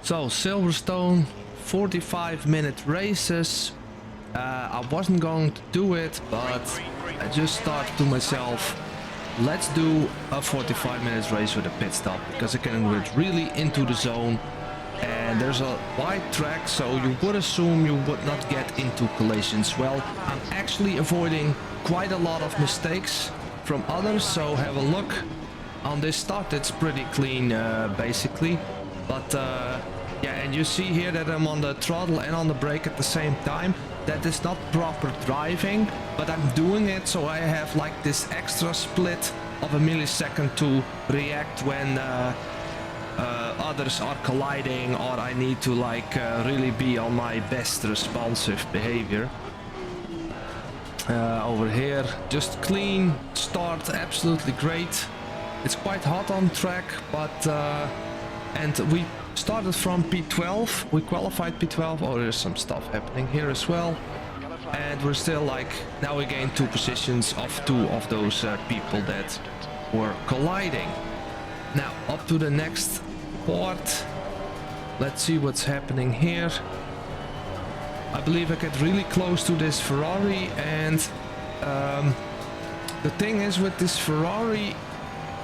So Silverstone, 45-minute races. I wasn't going to do it, but I just thought to myself, let's do a 45 minutes race with a pit stop, because I can get really into the zone. And there's a wide track, so you would assume you would not get into collisions. Well, I'm actually avoiding quite a lot of mistakes from others, so have a look on this start. It's pretty clean, basically. But yeah, and you see here that I'm on the throttle and on the brake at the same time. That is not proper driving, but I'm doing it so I have like this extra split of a millisecond to react when others are colliding, or I need to like really be on my best responsive behavior. Over here, just clean start, absolutely great. It's quite hot on track, but and we started from P12, we qualified P12. Oh, there's some stuff happening here as well, and we're still like, now we gained 2 positions of 2 of those people that were colliding. Now up to the next port. Let's see what's happening here. I believe I get really close to this Ferrari, and the thing is with this Ferrari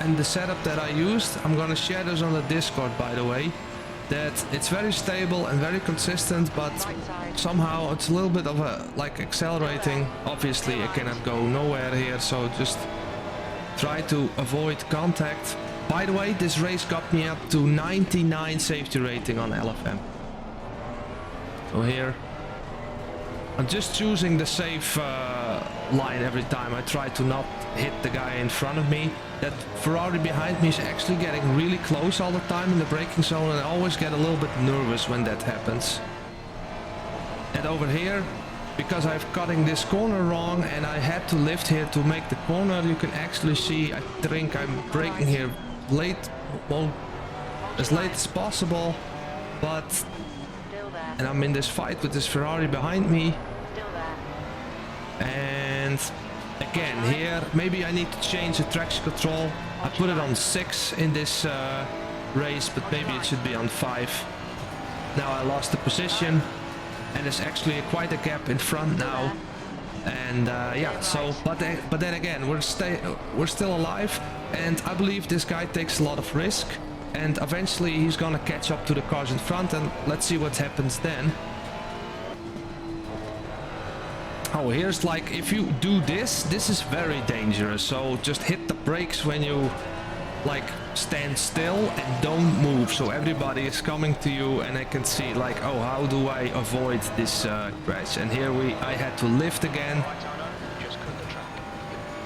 and the setup that I used, I'm gonna share this on the Discord by the way, that it's very stable and very consistent, but somehow it's a little bit of a like accelerating. Obviously I cannot go nowhere here, so just try to avoid contact. By the way, this race got me up to 99 safety rating on LFM. So here I'm just choosing the safe line every time. I try to not hit the guy in front of me. That Ferrari behind me is actually getting really close all the time in the braking zone, and I always get a little bit nervous when that happens. And over here, because I'm cutting this corner wrong and I had to lift here to make the corner, you can actually see, I think I'm braking here late, well, as late as possible, but and I'm in this fight with this Ferrari behind me. And again here, maybe I need to change the traction control. I put it on 6 in this race, but maybe it should be on 5. Now I lost the position, and there's actually quite a gap in front now. And yeah, so but then again, we're still alive, and I believe this guy takes a lot of risk, and eventually he's gonna catch up to the cars in front, and let's see what happens then. Oh, here's like, if you do this is very dangerous, so just hit the brakes when you like stand still and don't move, so everybody is coming to you and I can see like, oh, how do I avoid this crash? And here I had to lift again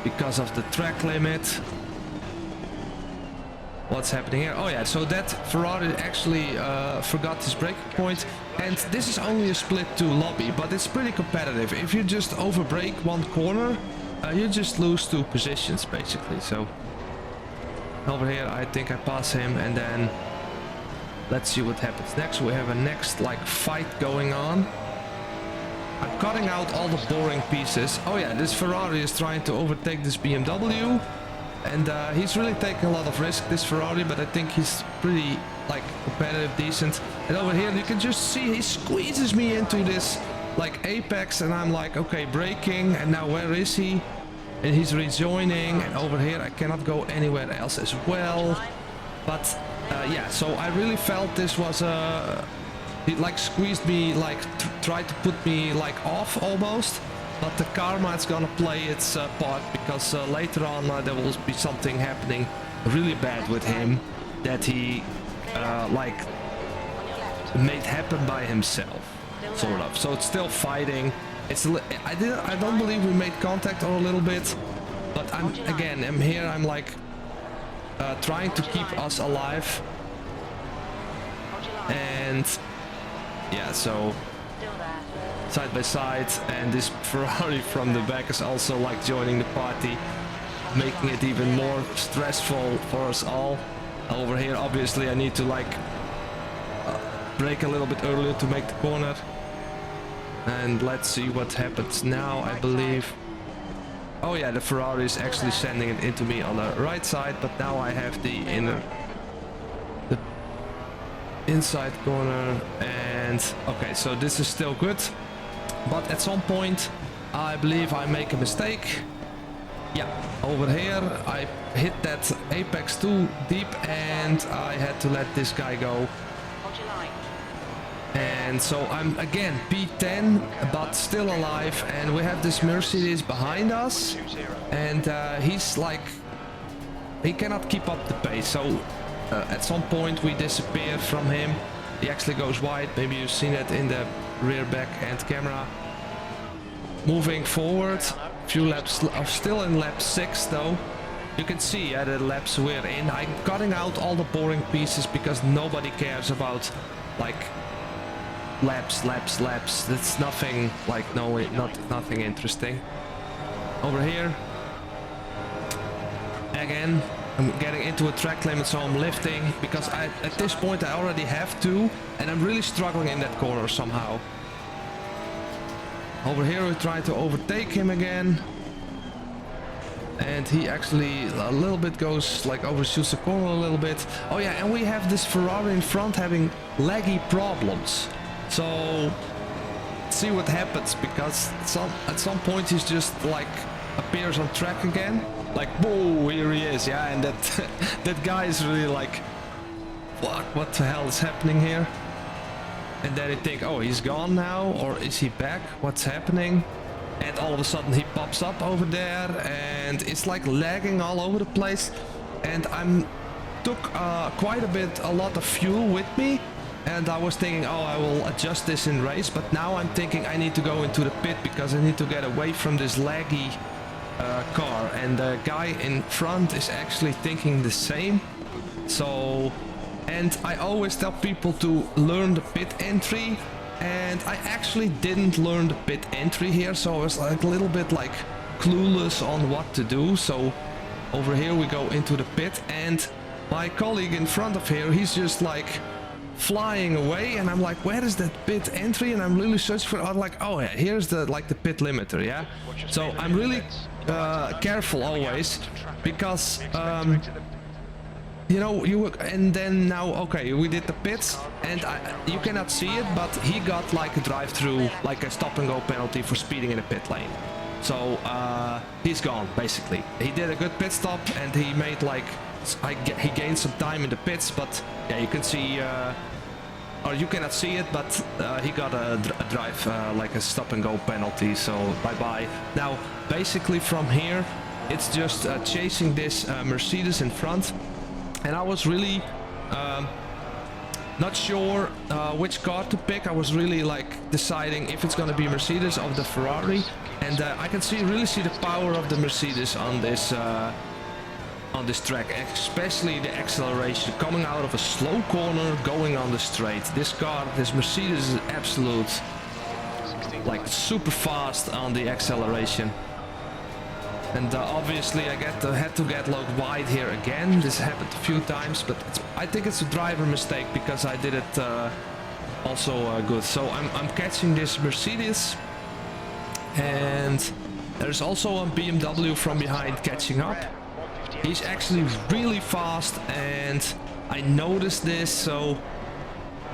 because of the track limit. What's happening here? Oh yeah, so that Ferrari actually forgot his braking point, and this is only a split 2 lobby, but it's pretty competitive. If you just over brake one corner, you just lose 2 positions basically. So over here I think I pass him, and then let's see what happens next. We have a next like fight going on. I'm cutting out all the boring pieces. Oh yeah, this Ferrari is trying to overtake this BMW. And he's really taking a lot of risk, this Ferrari, but I think he's pretty like competitive, decent. And over here you can just see he squeezes me into this like apex, and I'm like, okay, braking, and now where is he? And he's rejoining, and over here I cannot go anywhere else as well. But yeah, so I really felt this was he like squeezed me, like tried to put me like off almost. But the karma is gonna play its part, because later on there will be something happening really bad with him that he like made happen by himself, sort of. So it's still fighting. It's I don't believe we made contact or a little bit, but I'm here. I'm like trying to keep us alive, and yeah, so side by side, and this Ferrari from the back is also like joining the party, making it even more stressful for us all. Over here obviously I need to like brake a little bit earlier to make the corner, and let's see what happens now. I believe, oh yeah, the Ferrari is actually sending it into me on the right side, but now I have the inside corner, and okay, so this is still good, but at some point I believe I make a mistake. Yeah, over here I hit that apex too deep and I had to let this guy go. And so I'm again P10 but still alive, and we have this Mercedes behind us, and he's like, he cannot keep up the pace, so at some point we disappear from him. He actually goes wide, maybe you've seen it in the rear back end camera. Moving forward, few laps, still in lap 6 though. You can see the laps we're in. I'm cutting out all the boring pieces because nobody cares about like laps. That's nothing like, nothing interesting. Over here, again, I'm getting into a track limit, so I'm lifting because at this point I already have to, and I'm really struggling in that corner somehow. Over here we try to overtake him again, and he actually a little bit goes like overshoots the corner a little bit. Oh yeah, and we have this Ferrari in front having laggy problems. So see what happens, because at some point he's just like appears on track again, like whoa, here he is, yeah, and that that guy is really like, what the hell is happening here? And then you think, oh, he's gone now, or is he back? What's happening? And all of a sudden he pops up over there, and it's like lagging all over the place. And I took quite a lot of fuel with me, and I was thinking, oh, I will adjust this in race, but now I'm thinking I need to go into the pit because I need to get away from this laggy car, and the guy in front is actually thinking the same. So, and I always tell people to learn the pit entry, and I actually didn't learn the pit entry here, so I was like a little bit like clueless on what to do. So over here we go into the pit, and my colleague in front of here, he's just like flying away, and I'm like, where is that pit entry? And I'm really searching for it. I'm like, oh yeah, here's the the pit limiter, yeah. So I'm really careful always, because you know, and then now, okay, we did the pits, and you cannot see it, but he got like a drive-through, like a stop and go penalty for speeding in the pit lane. So he's gone basically. He did a good pit stop, and he made like, he gained some time in the pits, but yeah, you can see, or you cannot see it, but he got a drive, like a stop and go penalty, so bye-bye. Now basically from here it's just chasing this Mercedes in front, and I was really not sure which car to pick. I was really like deciding if it's gonna be Mercedes or the Ferrari, and I can really see the power of the Mercedes on this track, especially the acceleration coming out of a slow corner going on the straight. This car, this Mercedes, is absolute, like super fast on the acceleration. And obviously I had to get low wide here again. This happened a few times, but I think it's a driver mistake because I did it also good. So I'm catching this Mercedes, and there's also a BMW from behind catching up. He's actually really fast, and I noticed this, so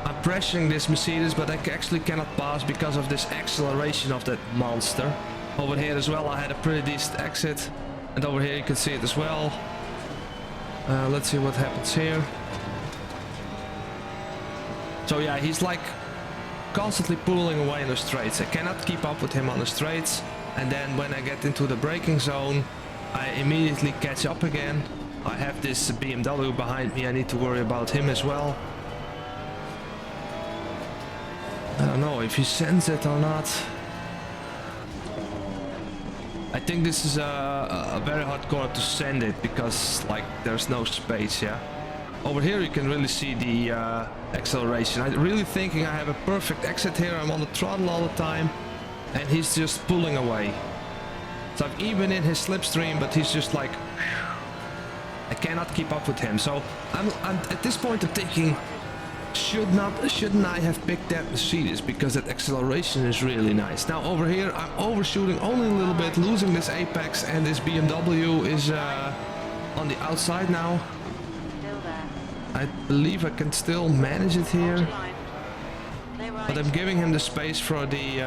I'm pressuring this Mercedes, but I actually cannot pass because of this acceleration of that monster. Over here as well I had a pretty decent exit, and over here you can see it as well. Let's see what happens here. So yeah, he's like constantly pulling away in the straights. I cannot keep up with him on the straights, and then when I get into the braking zone I immediately catch up again. I have this BMW behind me, I need to worry about him as well. I don't know if he sends it or not. I think this is a very hard corner to send it because like there's no space, yeah. Over here you can really see the acceleration. I'm really thinking I have a perfect exit here. I'm on the throttle all the time, and he's just pulling away. So I'm even in his slipstream, but he's just like, I cannot keep up with him. So I'm at this point I'm thinking, shouldn't I have picked that Mercedes, because that acceleration is really nice. Now over here I'm overshooting only a little bit, losing this apex, and this BMW is on the outside now. I believe I can still manage it here. But I'm giving him the space for the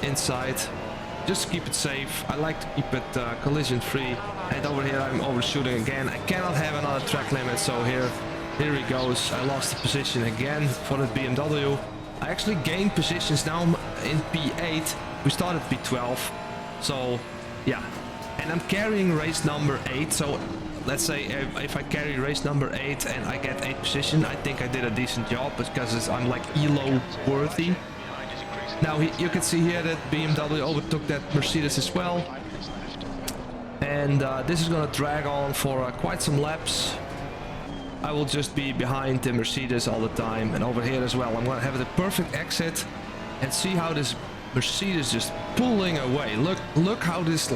inside. Just to keep it safe. I like to keep it collision free. And over here I'm overshooting again. I cannot have another track limit, so here he goes. I lost the position again for the BMW. I actually gained positions now in P8. We started P12. So yeah. And I'm carrying race number 8. So let's say if I carry race number 8 and I get 8th position, I think I did a decent job because I'm like ELO worthy. Now you can see here that BMW overtook that Mercedes as well. And this is gonna drag on for quite some laps. I will just be behind the Mercedes all the time, and over here as well. I'm gonna have the perfect exit and see how this Mercedes just pulling away. Look how this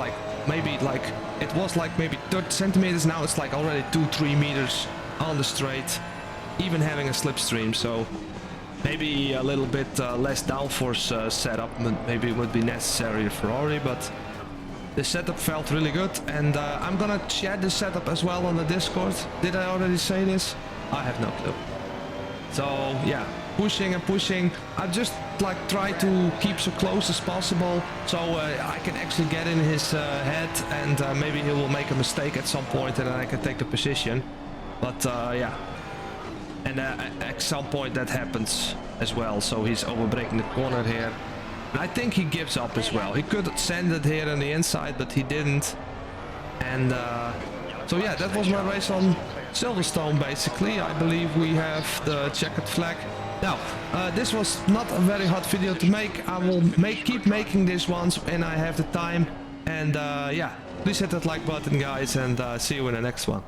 it was like maybe 30 centimeters. Now it's like already 2-3 meters on the straight, even having a slipstream. So maybe a little bit less downforce setup maybe would be necessary for Ferrari, but the setup felt really good. And I'm gonna share this setup as well on the Discord. Did I already say this? I have no clue. So yeah, pushing and pushing. I just like try to keep so close as possible, so I can actually get in his head, and maybe he will make a mistake at some point and then I can take the position. But yeah, and at some point that happens as well. So he's overbraking the corner here. And I think he gives up as well. He could send it here on the inside, but he didn't. And so yeah, that was my race on Silverstone basically. I believe we have the checkered flag. Now, this was not a very hot video to make. I will keep making this ones when I have the time. And yeah, please hit that like button, guys, and see you in the next one.